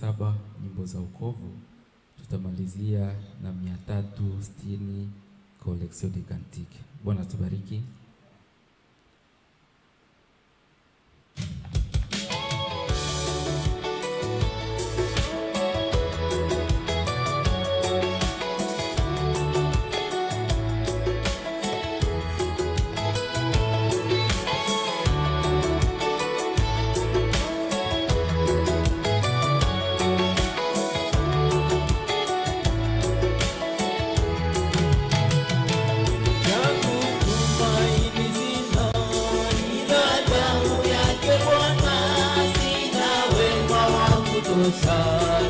7 nyimbo za wokovu. Tutamalizia na 360 collection de cantique. Bwana tubariki.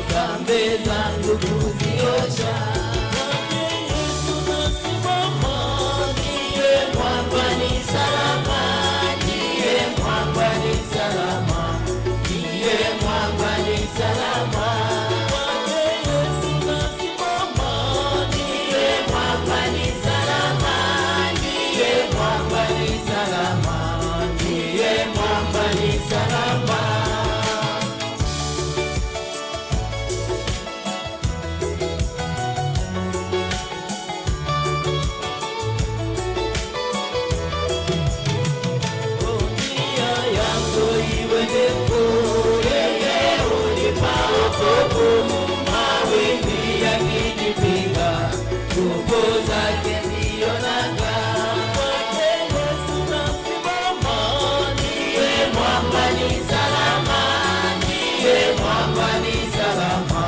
Dhambi zangu kuziosha, Yesu nasimama, ndiye mwamba ni salama, ndiye mwamba ni salama, ndiye mwamba ni salama. Yesu nasimama, ndiye mwamba ni salama, ndiye mwamba ni salama, ndiye mwamba ni salama. Mawimbi yakinipiga, nguvu zake ndiyo nanga. Kwake Yesu nasimama, ndiye mwamba ni salama, ndiye mwamba ni salama,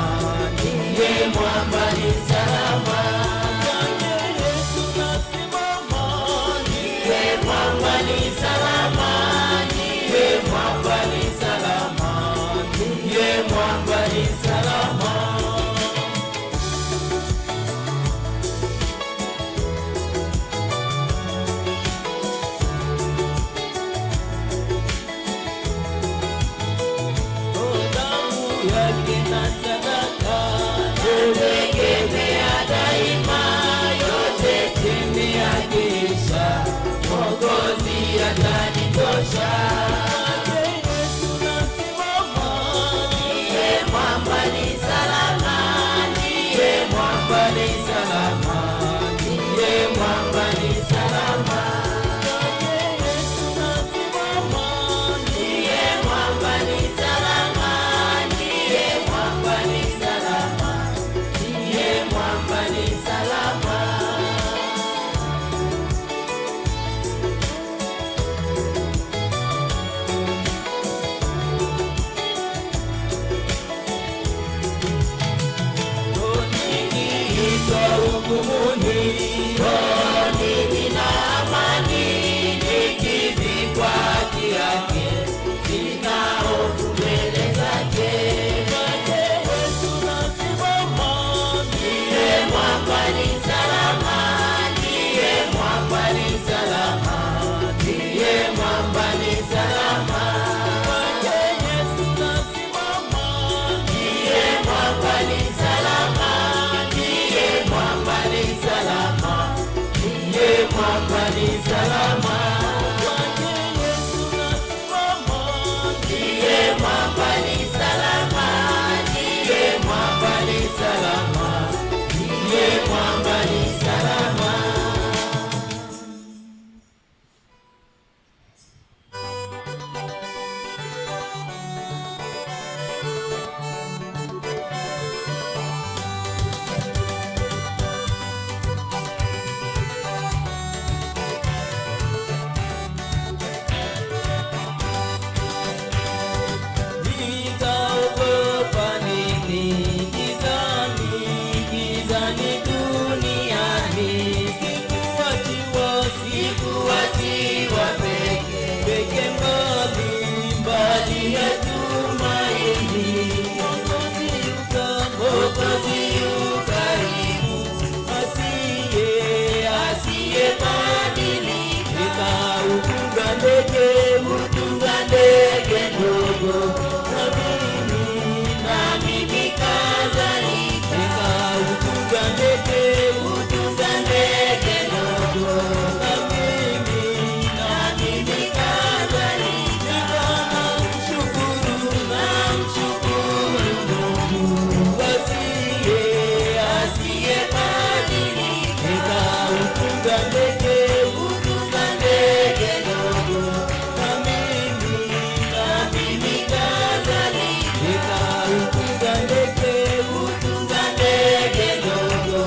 ndiye mwamba ni salama. Kwake Yesu nasimama, ndiye mwamba ni salama, ndiye mwamba ni salama, ndiye mwamba ni salama. Yake na sadaka tegemea daima, yote chini yake Isha, Mwokozi atanitosha. Yesu nasimama, ndiye mwamba ni salama, ndiye mwamba ni salama, ndiye mwamba ni salama. Yesu nasimama, ndiye mwamba ni salama, ndiye mwamba ni salama, ndiye mwamba ni salama. Nikiitwa hukumuni, nini na amani, nikivikwa haki yake, sina hofu mbele zake. Kwake Yesu nasimama, ndiye mwamba ni salama, ndiye mwamba ni salama, ndiye mwamba ni salama. Kwake Yesu nasimama, ndiye mwamba ni salama, ndiye mwamba ni salama, ndiye mwamba ni salama. Kwake Yesu nasimama, ndiye mwamba ni salama, ndiye mwamba ni salama, ndiye mwamba ni salama. Nitaogopa nini gizani, gizani duniani, sikuachiwa peke mbali, mbali ya tumaini. Mwokozi yu karibu, asiyebadilika. Utunga ndege ndogo, na mimi kadhalika. Utunga ndege ndogo, na mimi kadhalika. Namshukuru Mungu. utunza ndege, utunza ndege ndogo.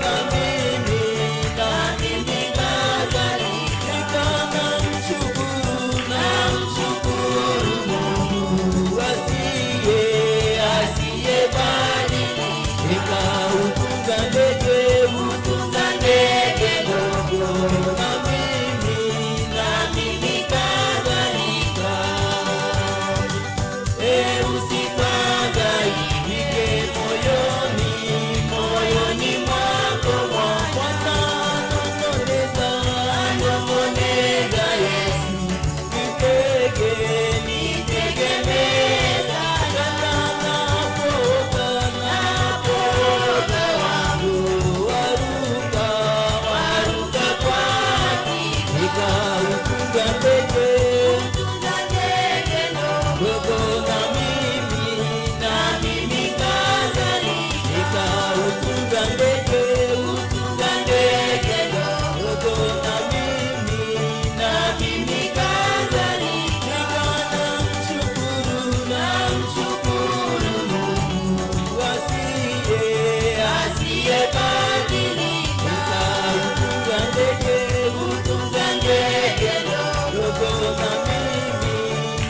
Na mimi kadhalika namshukuru Mungu asiyebadilika. Utunza ndege, utunza ndege ndogo. Na mimi kadhalika. Usifadhaike moyoni mwako, Bwana anong'oneza Yesu. Nitegemee sana napoga wangu, waruka kwake. Utunza ndege ndogo. Na mimi kadhalika. Utunza ndege, utunza ndege ndogo. Na mimi kadhalika. Namshukuru Mungu asiyebadilika. Utunza ndege, utunza ndege ndogo.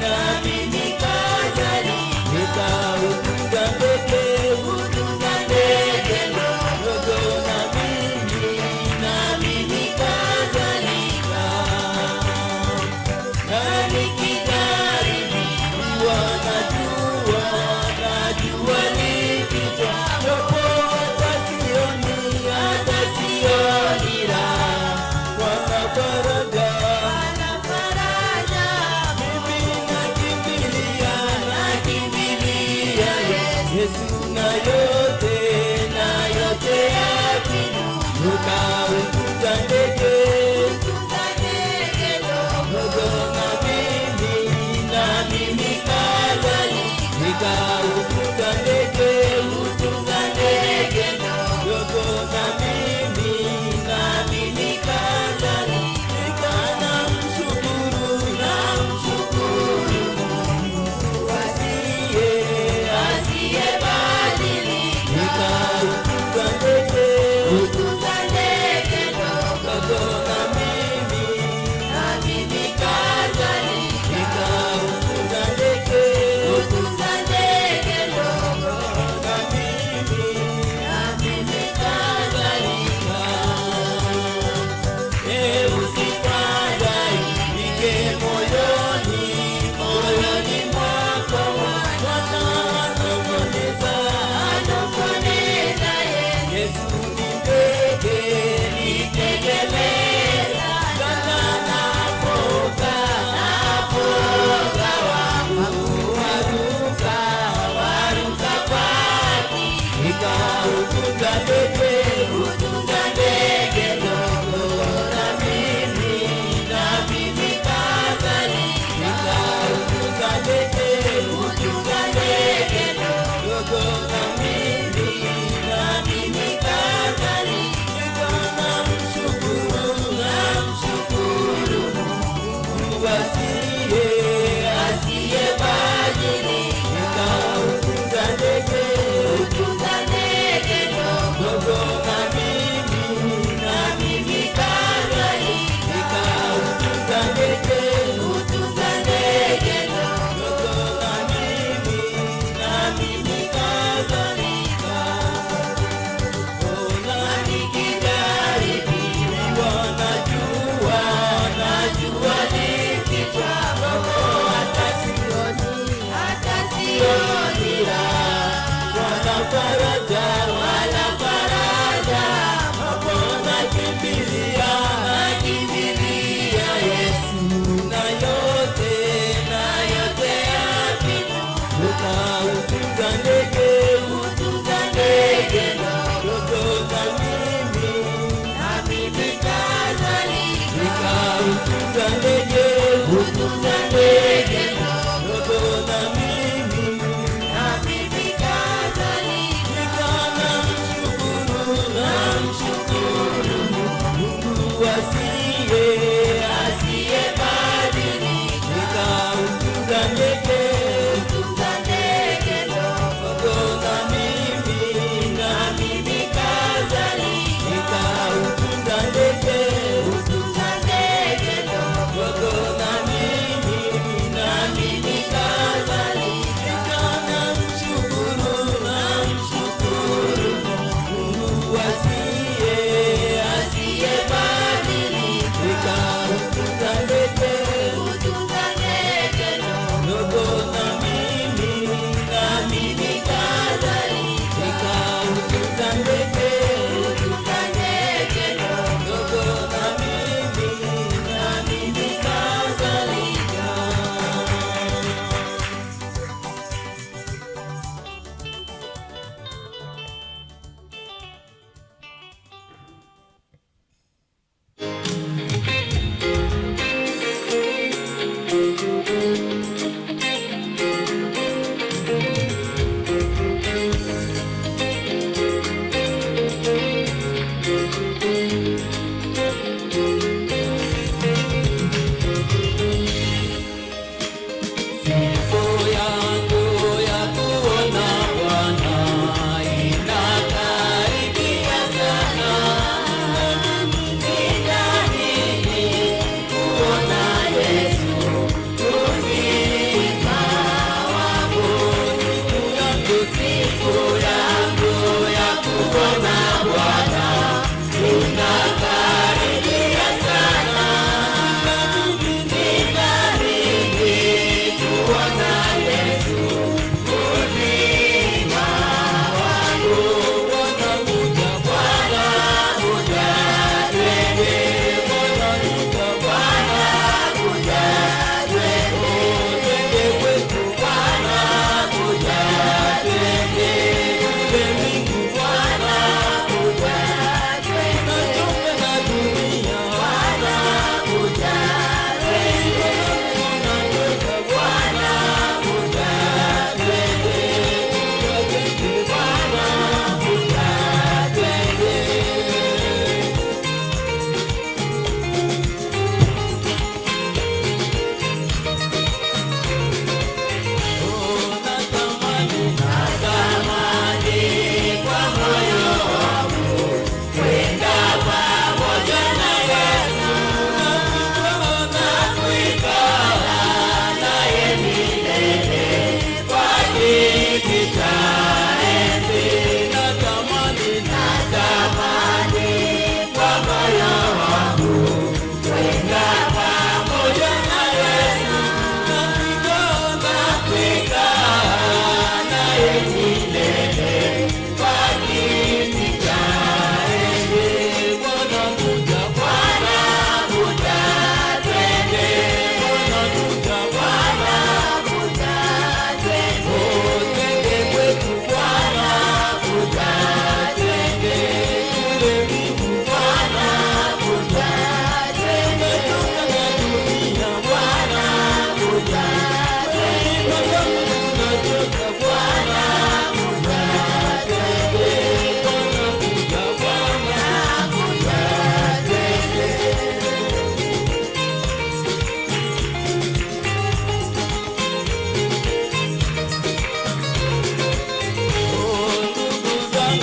Na mimi kadhalika. Utunza ndege, utunza ndege ndogo. Na mimi kadhalika. Na nikijaribiwa najua nikija, japo hata sioni raha, Bwana faraja. Mimi nakimbilia Yesu, na yote yakiinuka. Utunza ndege ndogo. Na mimi kadhalika. Utunza ndege, utunza ndege ndogo. Na mimi kadhalika. Namshukuru Mungu asiyebadilika. Utunza ndege, utunza ndege ndogo. Na mimi kadhalika. Utunza ndege, utunza ndege ndogo. Na mimi kadhalika. Usifadhaike moyoni mwako, Bwana anong'oneza Yesu. Nitegemee sana napoga wangu, waruka kwake. Utunza ndege, utunza ndege ndogo. Na mimi kadhalika. Utunza ndege, utunza ndege ndogo. Na mimi kadhalika. Namshukuru Mungu asiyebadilika. Utunza ndege, utunza ndege ndogo.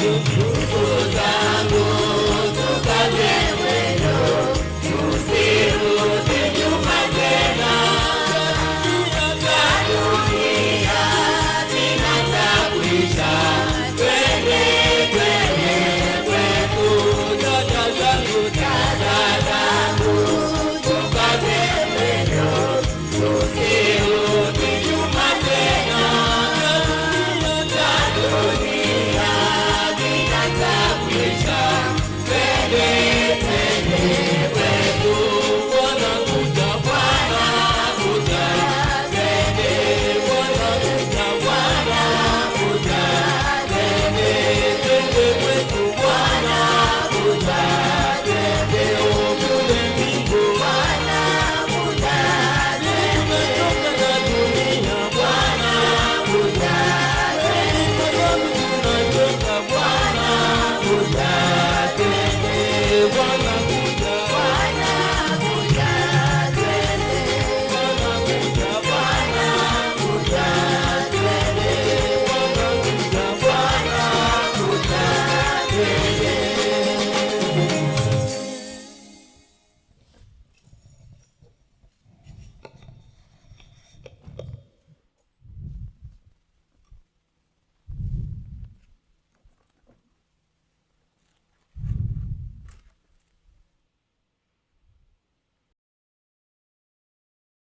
Mungu